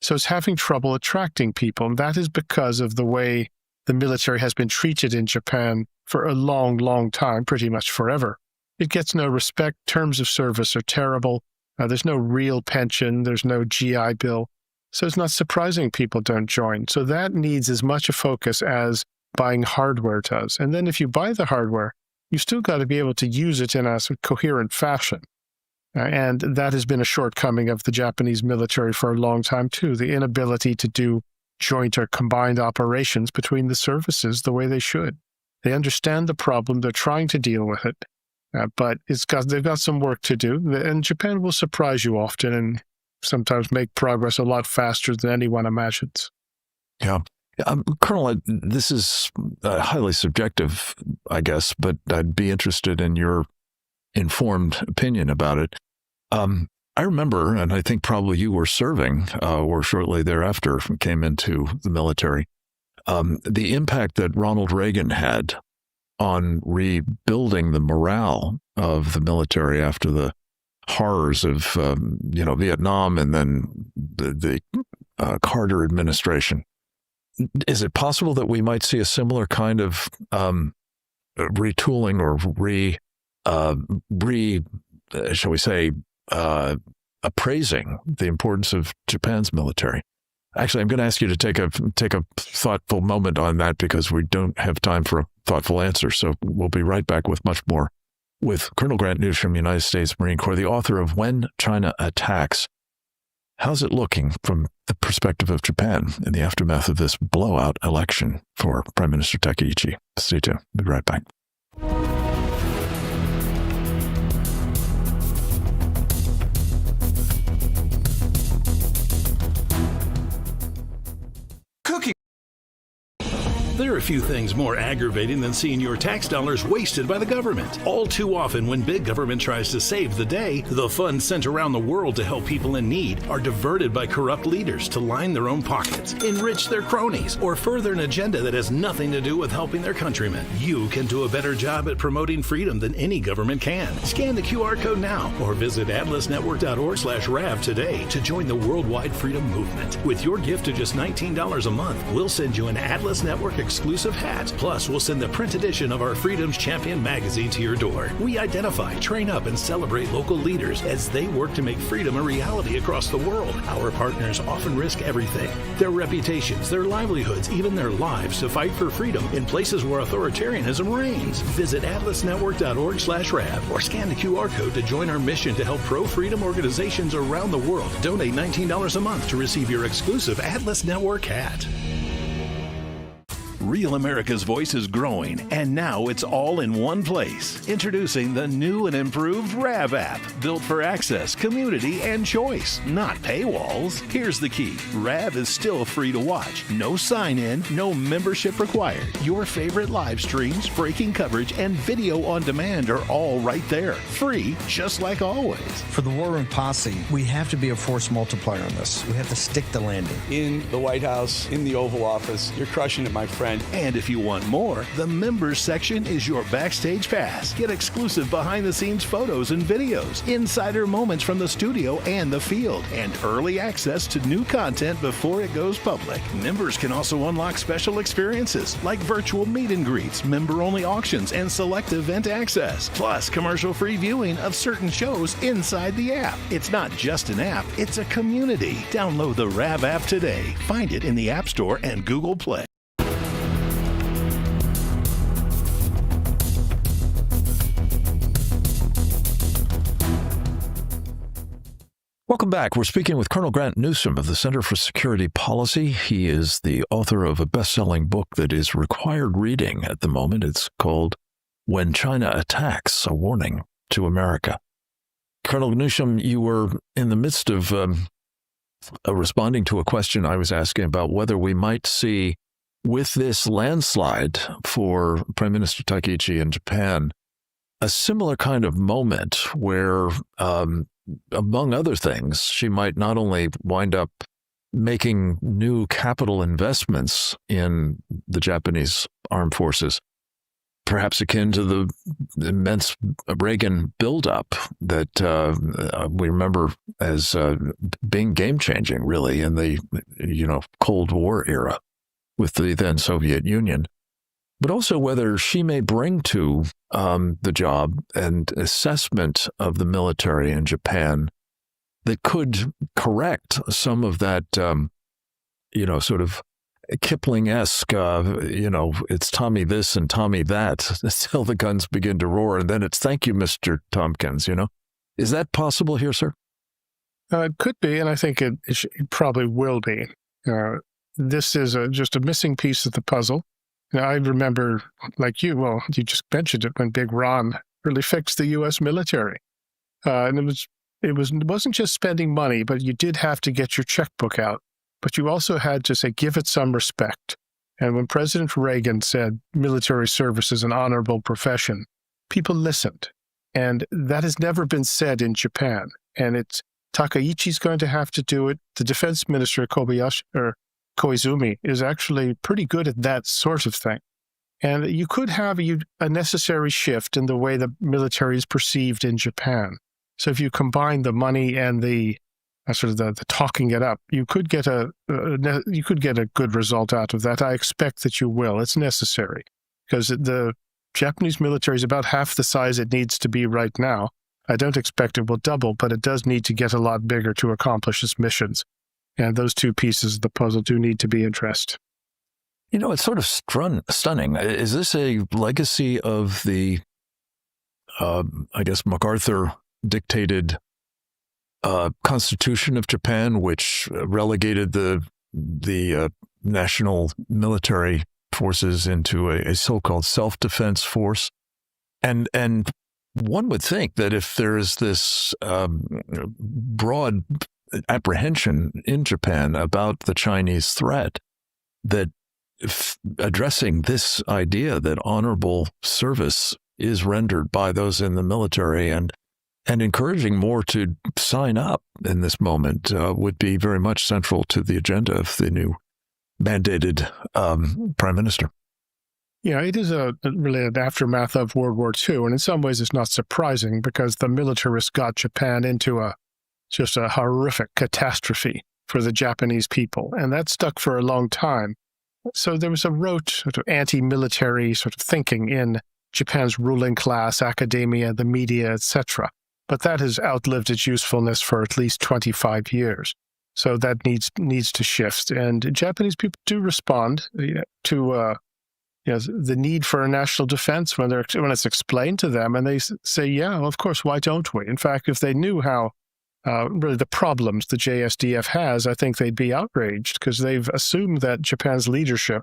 So it's having trouble attracting people, and that is because of the way the military has been treated in Japan for a long, long time, pretty much forever. It gets no respect. Terms of service are terrible. There's no real pension. There's no GI Bill. So it's not surprising people don't join. So that needs as much a focus as buying hardware does. And then if you buy the hardware, you've still got to be able to use it in a coherent fashion. And that has been a shortcoming of the Japanese military for a long time, too, the inability to do joint or combined operations between the services the way they should. They understand the problem. They're trying to deal with it, but they've got some work to do. And Japan will surprise you often and sometimes make progress a lot faster than anyone imagines.
Yeah. Colonel, this is highly subjective, I guess, but I'd be interested in your informed opinion about it. I remember, and I think probably you were serving or shortly thereafter came into the military, the impact that Ronald Reagan had on rebuilding the morale of the military after the horrors of Vietnam and then the Carter administration. Is it possible that we might see a similar kind of retooling or shall we say, appraising the importance of Japan's military? Actually, I'm going to ask you to take a thoughtful moment on that because we don't have time for a thoughtful answer. So we'll be right back with much more with Colonel Grant Newsham, United States Marine Corps, the author of When China Attacks. How's it looking from the perspective of Japan in the aftermath of this blowout election for Prime Minister Takaichi? Stay tuned. We'll be right back.
There are a few things more aggravating than seeing your tax dollars wasted by the government. All too often, when big government tries to save the day, the funds sent around the world to help people in need are diverted by corrupt leaders to line their own pockets, enrich their cronies, or further an agenda that has nothing to do with helping their countrymen. You can do a better job at promoting freedom than any government can. Scan the QR code now or visit atlasnetwork.org/RAV today to join the worldwide freedom movement. With your gift of just $19 a month, we'll send you an Atlas Network exclusive hat. Plus, we'll send the print edition of our Freedom's Champion magazine to your door. We identify, train up, and celebrate local leaders as they work to make freedom a reality across the world. Our partners often risk everything: their reputations, their livelihoods, even their lives to fight for freedom in places where authoritarianism reigns. Visit atlasnetwork.org/RAV or scan the QR code to join our mission to help pro-freedom organizations around the world. Donate $19 a month to receive your exclusive Atlas Network hat. Real America's Voice is growing, and now it's all in one place. Introducing the new and improved RAV app, built for access, community, and choice, not paywalls. Here's the key. RAV is still free to watch. No sign-in, no membership required. Your favorite live streams, breaking coverage, and video on demand are all right there. Free, just like always.
For the War Room Posse, we have to be a force multiplier on this. We have to stick the landing.
In the White House, in the Oval Office, you're crushing it, my friend.
And if you want more, the members section is your backstage pass. Get exclusive behind-the-scenes photos and videos, insider moments from the studio and the field, and early access to new content before it goes public. Members can also unlock special experiences like virtual meet and greets, member-only auctions, and select event access, plus commercial-free viewing of certain shows inside the app. It's not just an app, it's a community. Download the RAV app today. Find it in the App Store and Google Play.
Welcome back. We're speaking with Colonel Grant Newsham of the Center for Security Policy. He is the author of a best-selling book that is required reading at the moment. It's called When China Attacks, A Warning to America. Colonel Newsham, you were in the midst of responding to a question I was asking about whether we might see, with this landslide for Prime Minister Takaichi in Japan, a similar kind of moment where, among other things, she might not only wind up making new capital investments in the Japanese armed forces, perhaps akin to the immense Reagan buildup that we remember as being game-changing, really, in the Cold War era with the then Soviet Union, but also whether she may bring to the job an assessment of the military in Japan that could correct some of that, sort of Kipling-esque, it's Tommy this and Tommy that until the guns begin to roar, and then it's thank you, Mr. Tompkins, Is that possible here, sir?
It could be, and I think it probably will be. This is just a missing piece of the puzzle. I remember, like you just mentioned it, when Big Ron really fixed the U.S. military. And it wasn't just spending money, but you did have to get your checkbook out. But you also had to say, give it some respect. And when President Reagan said military service is an honorable profession, people listened. And that has never been said in Japan. And Takaichi's going to have to do it. The defense minister, Koizumi, is actually pretty good at that sort of thing. And you could have a necessary shift in the way the military is perceived in Japan. So if you combine the money and the talking it up, you could get a good result out of that. I expect that you will. It's necessary because the Japanese military is about half the size it needs to be right now. I don't expect it will double, but it does need to get a lot bigger to accomplish its missions. And those two pieces of the puzzle do need to be addressed.
It's sort of stunning. Is this a legacy of the, MacArthur-dictated Constitution of Japan, which relegated the national military forces into a so-called self-defense force? And one would think that if there is this broad apprehension in Japan about the Chinese threat, that addressing this idea that honorable service is rendered by those in the military and encouraging more to sign up in this moment would be very much central to the agenda of the new mandated prime minister.
Yeah, it is really an aftermath of World War II, and in some ways it's not surprising because the militarists got Japan into just a horrific catastrophe for the Japanese people, and that stuck for a long time. So there was a rote sort of anti-military sort of thinking in Japan's ruling class, academia, the media, etc. But that has outlived its usefulness for at least 25 years. So that needs to shift, and Japanese people do respond to the need for a national defense when it's explained to them, and they say, yeah, well, of course, why don't we? In fact, if they knew how really the problems the JSDF has, I think they'd be outraged because they've assumed that Japan's leadership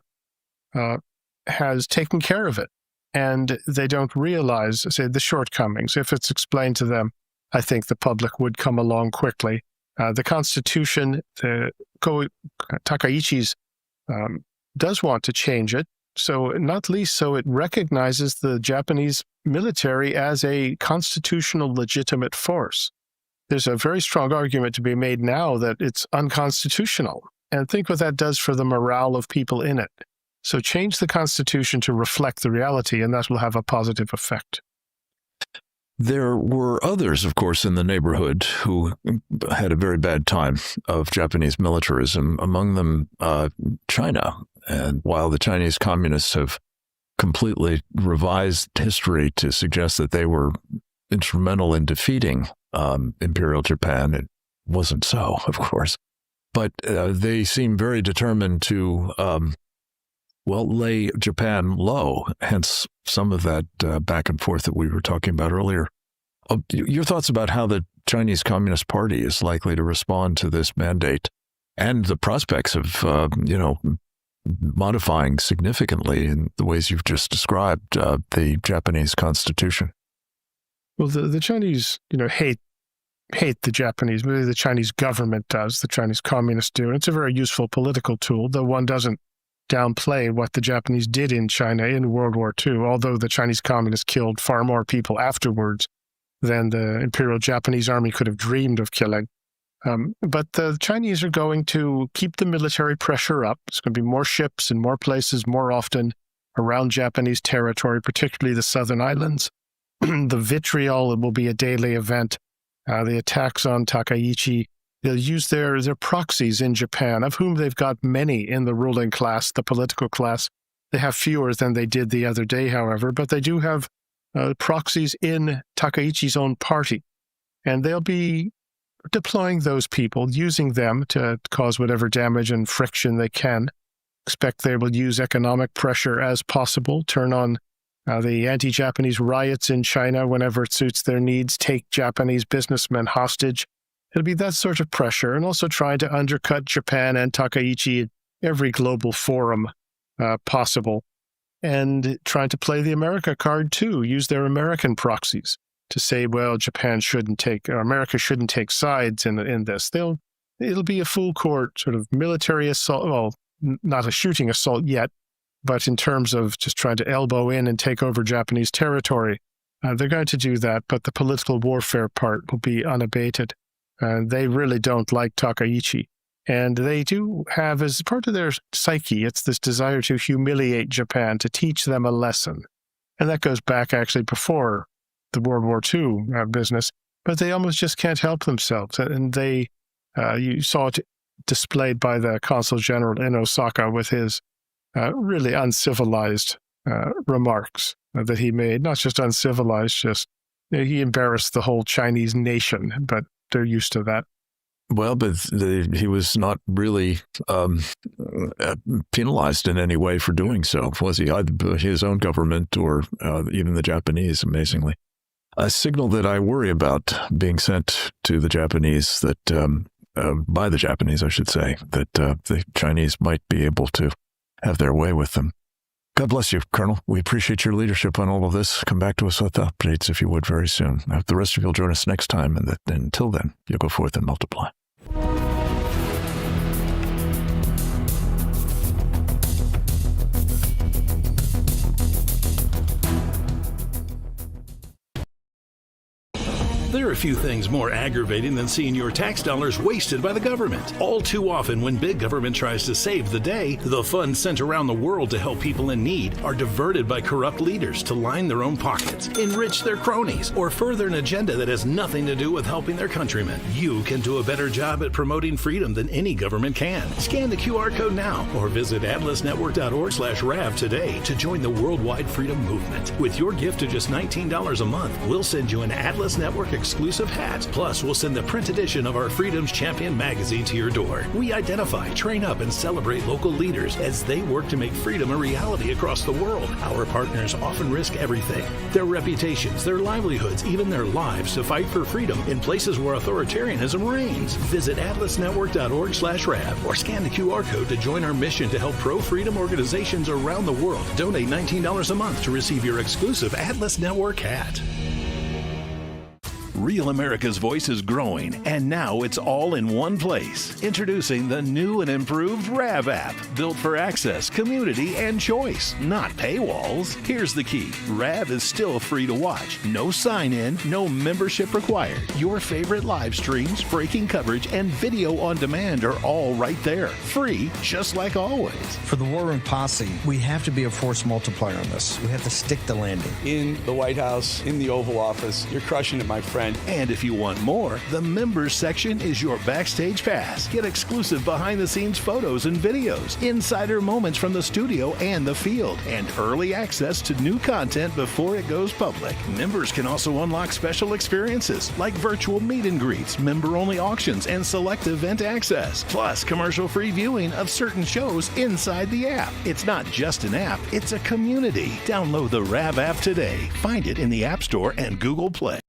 has taken care of it, and they don't realize, say, the shortcomings. If it's explained to them, I think the public would come along quickly. The Constitution, Takaichi's does want to change it, so not least so it recognizes the Japanese military as a constitutional legitimate force. There's a very strong argument to be made now that it's unconstitutional. And think what that does for the morale of people in it. So change the Constitution to reflect the reality, and that will have a positive effect.
There were others, of course, in the neighborhood who had a very bad time of Japanese militarism, among them China. And while the Chinese communists have completely revised history to suggest that they were instrumental in defeating Imperial Japan, it wasn't so, of course. But they seem very determined to, lay Japan low, hence some of that back and forth that we were talking about earlier. Your thoughts about how the Chinese Communist Party is likely to respond to this mandate and the prospects of, modifying significantly in the ways you've just described the Japanese Constitution?
Well, the Chinese, hate the Japanese. Really, the Chinese government does. The Chinese communists do. And it's a very useful political tool, though one doesn't downplay what the Japanese did in China in World War II, although the Chinese communists killed far more people afterwards than the Imperial Japanese Army could have dreamed of killing. But the Chinese are going to keep the military pressure up. There's going to be more ships in more places more often around Japanese territory, particularly the southern islands. The vitriol will be a daily event. The attacks on Takaichi, they'll use their proxies in Japan, of whom they've got many in the ruling class, the political class. They have fewer than they did the other day, however, but they do have proxies in Takaichi's own party. And they'll be deploying those people, using them to cause whatever damage and friction they can. Expect they will use economic pressure as possible, turn on the anti-Japanese riots in China whenever it suits their needs, take Japanese businessmen hostage. It'll be that sort of pressure, and also trying to undercut Japan and Takaichi at every global forum possible, and trying to play the America card too, use their American proxies to say, well, Japan shouldn't take, or America shouldn't take sides in this. It'll be a full court sort of military assault, well, not a shooting assault yet, but in terms of just trying to elbow in and take over Japanese territory, they're going to do that, but the political warfare part will be unabated. They really don't like Takaichi. And they do have, as part of their psyche, it's this desire to humiliate Japan, to teach them a lesson. And that goes back actually before the World War II business, but they almost just can't help themselves. And they, you saw it displayed by the Consul General in Osaka with his really uncivilized remarks that he made. Not just uncivilized, just he embarrassed the whole Chinese nation, but they're used to that.
Well, but he was not really penalized in any way for doing so, was he? Either his own government or even the Japanese, amazingly. A signal that I worry about being sent to the Japanese, that by the Japanese, I should say, that the Chinese might be able to have their way with them. God bless you, Colonel. We appreciate your leadership on all of this. Come back to us with updates, if you would, very soon. I hope the rest of you will join us next time, and that until then, you'll go forth and multiply.
There are few things more aggravating than seeing your tax dollars wasted by the government. All too often, when big government tries to save the day, the funds sent around the world to help people in need are diverted by corrupt leaders to line their own pockets, enrich their cronies, or further an agenda that has nothing to do with helping their countrymen. You can do a better job at promoting freedom than any government can. Scan the QR code now or visit atlasnetwork.org/RAV today to join the worldwide freedom movement. With your gift of just $19 a month, we'll send you an Atlas Network exclusive hat. Plus, we'll send the print edition of our Freedom's Champion magazine to your door. We identify, train up, and celebrate local leaders as they work to make freedom a reality across the world. Our partners often risk everything: their reputations, their livelihoods, even their lives to fight for freedom in places where authoritarianism reigns. Visit atlasnetwork.org/RAV or scan the QR code to join our mission to help pro-freedom organizations around the world. Donate $19 a month to receive your exclusive Atlas Network hat. Real America's Voice is growing, and now it's all in one place. Introducing the new and improved RAV app, built for access, community, and choice, not paywalls. Here's the key: RAV is still free to watch. No sign-in, no membership required. Your favorite live streams, breaking coverage, and video on demand are all right there. Free, just like always.
For the War Room Posse, we have to be a force multiplier on this. We have to stick the landing.
In the White House, in the Oval Office, you're crushing it, my friend.
And if you want more, the members section is your backstage pass. Get exclusive behind-the-scenes photos and videos, insider moments from the studio and the field, and early access to new content before it goes public. Members can also unlock special experiences like virtual meet and greets, member-only auctions, and select event access. Plus, commercial-free viewing of certain shows inside the app. It's not just an app, it's a community. Download the RAV app today. Find it in the App Store and Google Play.